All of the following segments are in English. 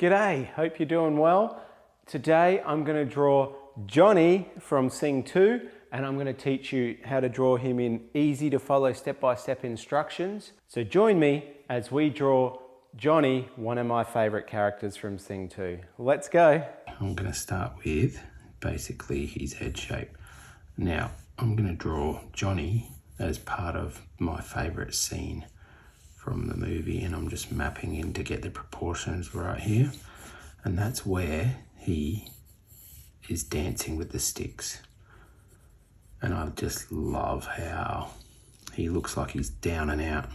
G'day, hope you're doing well. Today I'm going to draw Johnny from Sing 2 and I'm going to teach you how to draw him in easy to follow step-by-step instructions. So join me as we draw Johnny, one of my favourite characters from Sing 2. Let's go. I'm going to start with basically his head shape. Now I'm going to draw Johnny as part of my favourite scene from the movie, and I'm just mapping in to get the proportions right here, and that's where he is dancing with the sticks. And I just love how he looks like he's down and out,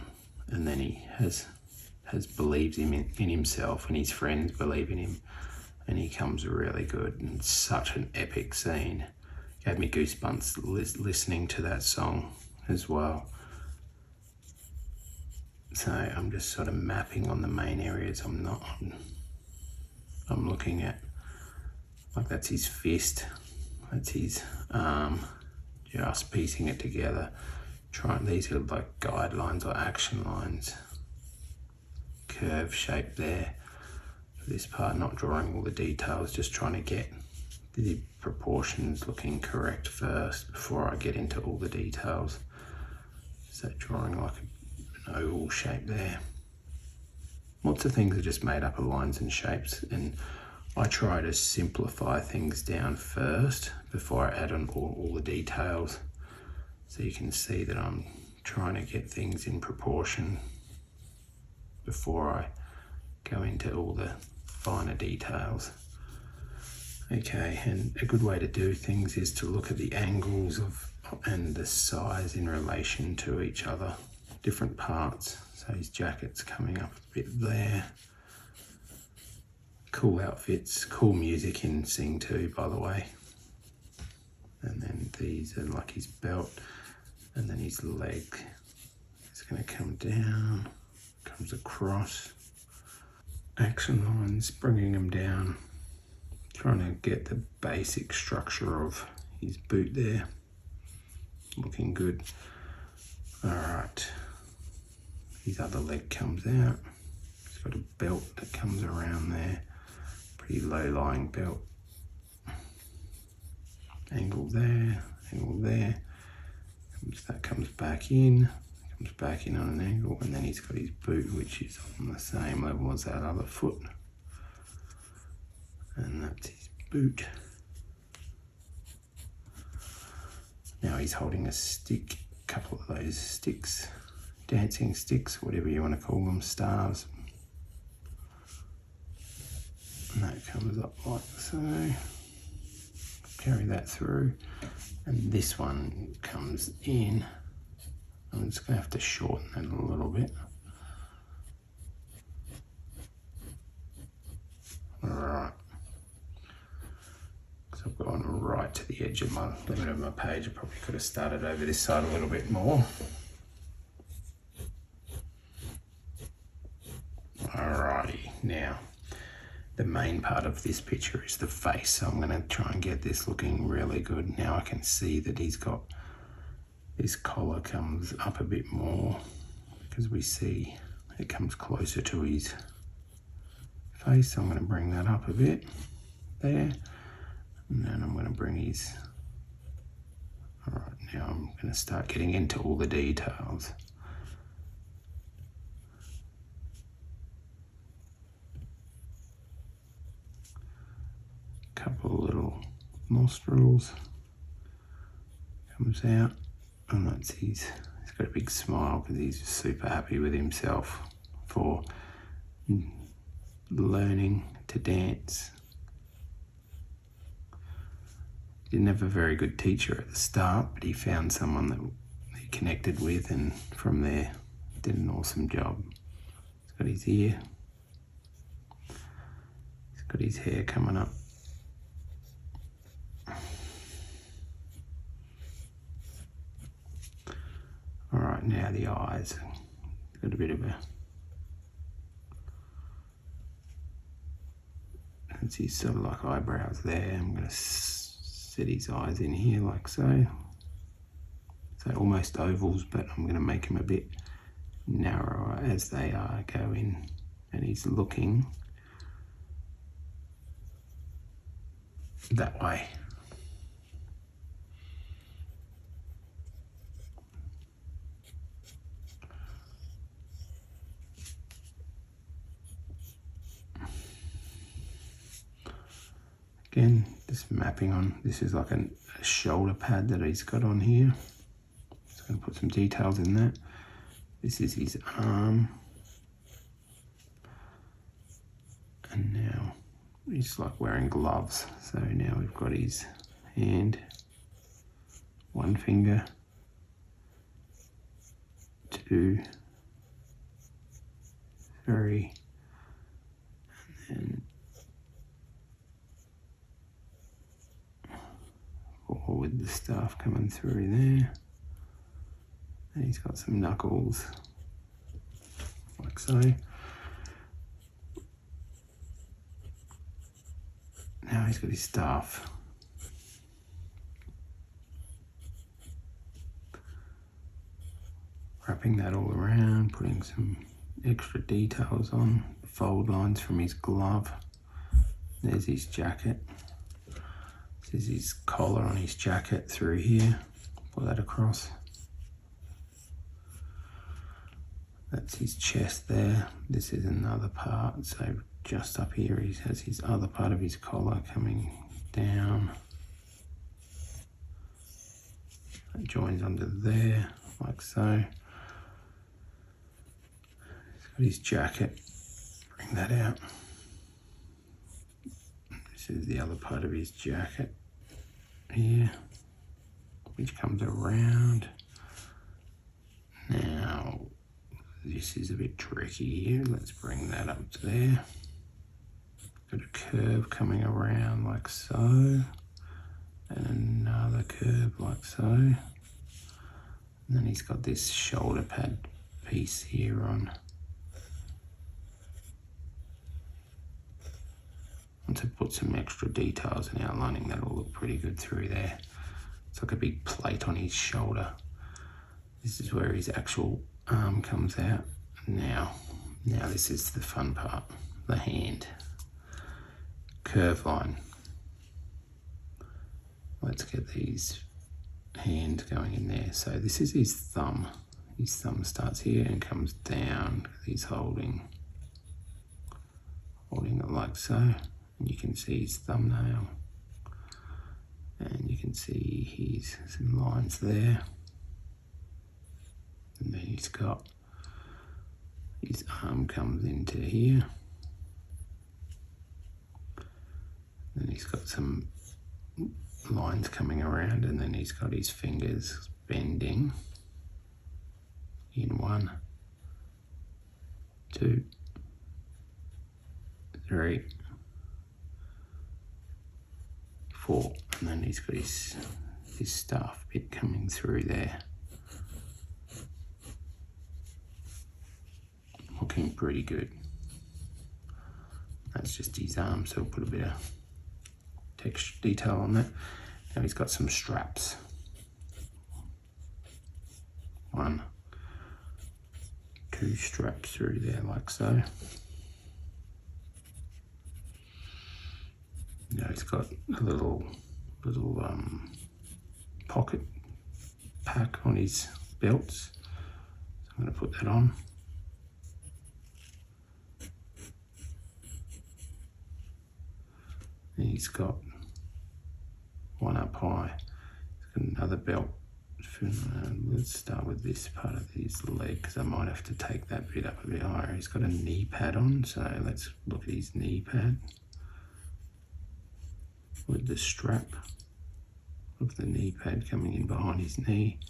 and then he has believes in himself, and his friends believe in him, and he comes really good. And it's such an epic scene. Gave me goosebumps listening to that song as well. So I'm just sort of mapping on the main areas. I'm looking at, like, that's his fist, that's his arm, just piecing it together. These are like guidelines or action lines. Curve shape there for this part, not drawing all the details, just trying to get the proportions looking correct first before I get into all the details. So drawing like an oval shape there. Lots of things are just made up of lines and shapes, and I try to simplify things down first before I add on all the details, so you can see that I'm trying to get things in proportion before I go into all the finer details. Okay, and a good way to do things is to look at the angles and the size in relation to each other, different parts. So his jacket's coming up a bit there. Cool outfits, cool music in Sing 2, by the way. And then these are like his belt, and then his leg is going to come down, comes across. Action lines, bringing them down, trying to get the basic structure of his boot there. Looking good. All right. His other leg comes out. He's got a belt that comes around there. Pretty low-lying belt. Angle there, angle there. That comes back in. Comes back in on an angle, and then he's got his boot, which is on the same level as that other foot. And that's his boot. Now he's holding a stick, a couple of those sticks, dancing sticks, whatever you want to call them, stars. And that comes up like so. Carry that through. And this one comes in. I'm just going to have to shorten that a little bit. Alright. So I've gone right to the edge of my limit of my page. I probably could have started over this side a little bit more. Alrighty, now the main part of this picture is the face. So I'm going to try and get this looking really good. Now I can see that he's got, this collar comes up a bit more because we see it comes closer to his face. So I'm going to bring that up a bit there. And then I'm going to bring his, all right, now I'm going to start getting into all the details. Couple of little nostrils, comes out, and that's he's got a big smile because he's super happy with himself for learning to dance. He didn't have a very good teacher at the start, but he found someone that he connected with, and from there did an awesome job. He's got his ear, he's got his hair coming up. All right, now the eyes. Got a bit of a, that's his sort of like eyebrows there. I'm going to set his eyes in here like so. So almost ovals, but I'm going to make them a bit narrower as they are going. And he's looking that way. Again, just mapping on, this is like a shoulder pad that he's got on here. Just going to put some details in that. This is his arm. And now he's like wearing gloves. So now we've got his hand, one finger, two, three, and four with the staff coming through there. And he's got some knuckles, like so. Now he's got his staff. Wrapping that all around, putting some extra details on, fold lines from his glove. There's his jacket. This is his collar on his jacket through here. Pull that across. That's his chest there. This is another part. So just up here he has his other part of his collar coming down. That joins under there, like so. He's got his jacket. Bring that out. This is the other part of his jacket here, which comes around. Now, this is a bit tricky here. Let's bring that up to there. Got a curve coming around like so, and another curve like so. And then he's got this shoulder pad piece here on. And to put some extra details and outlining, that'll look pretty good through there. It's like a big plate on his shoulder. This is where his actual arm comes out. Now this is the fun part, the hand. Curve line. Let's get these hands going in there. So this is his thumb. His thumb starts here and comes down. He's holding it like so. And you can see his thumbnail. And you can see some lines there. And then he's got his arm comes into here. Then he's got some lines coming around, and then he's got his fingers bending in 1, 2, 3, 4, and then he's got his staff bit coming through there. Looking pretty good. That's just his arm, so we'll put a bit of texture detail on that. Now he's got some straps. 1, 2 straps through there like so. Now he's got a little pocket pack on his belts. So I'm going to put that on. And he's got one up high. He's got another belt. Let's start with this part of his leg, because I might have to take that bit up a bit higher. He's got a knee pad on, so let's look at his knee pad with the strap of the knee pad coming in behind his knee.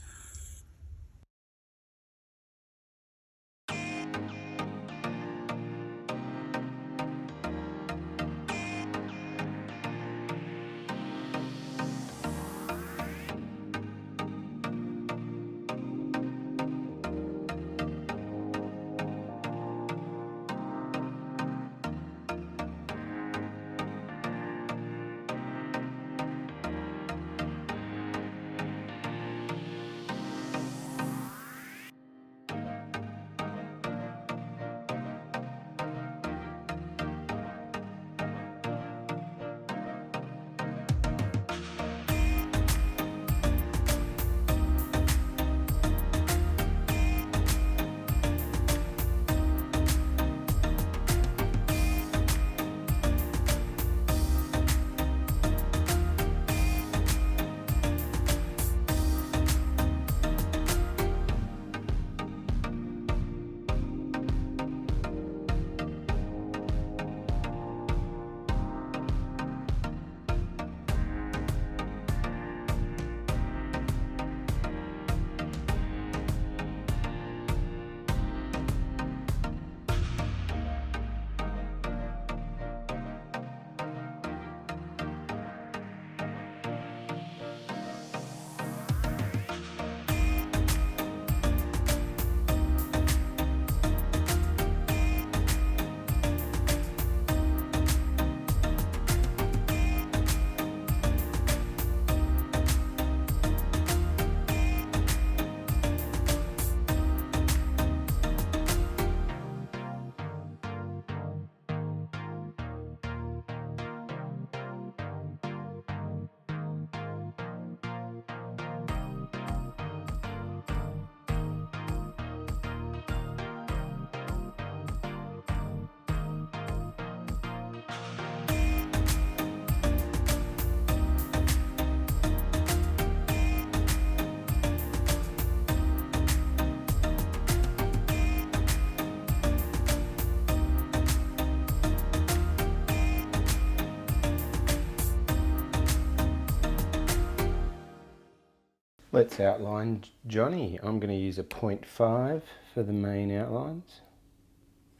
Let's outline Johnny. I'm going to use a 0.5 for the main outlines.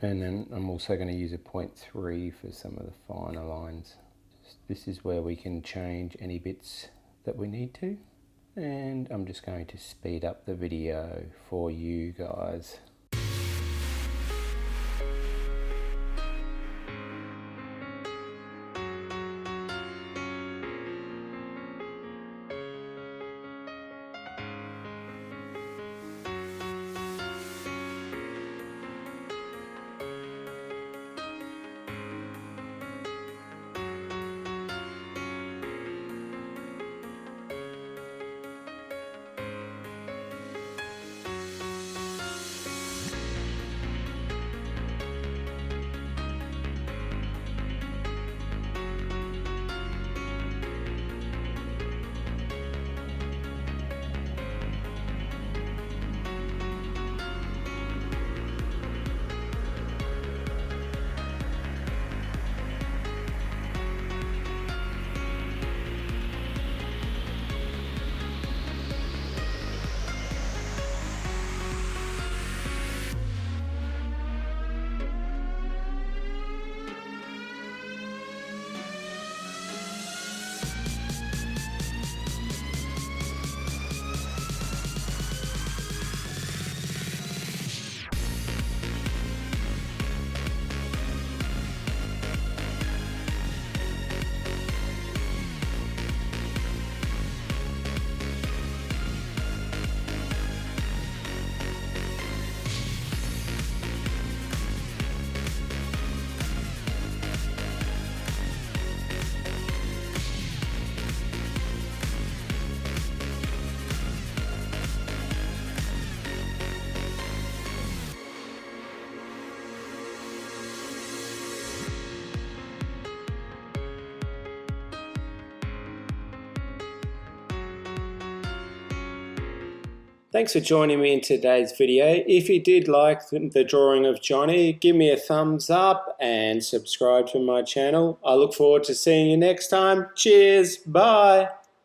And then I'm also going to use a 0.3 for some of the finer lines. This is where we can change any bits that we need to. And I'm just going to speed up the video for you guys. Thanks for joining me in today's video. If you did like the drawing of Johnny, give me a thumbs up and subscribe to my channel. I look forward to seeing you next time. Cheers, bye.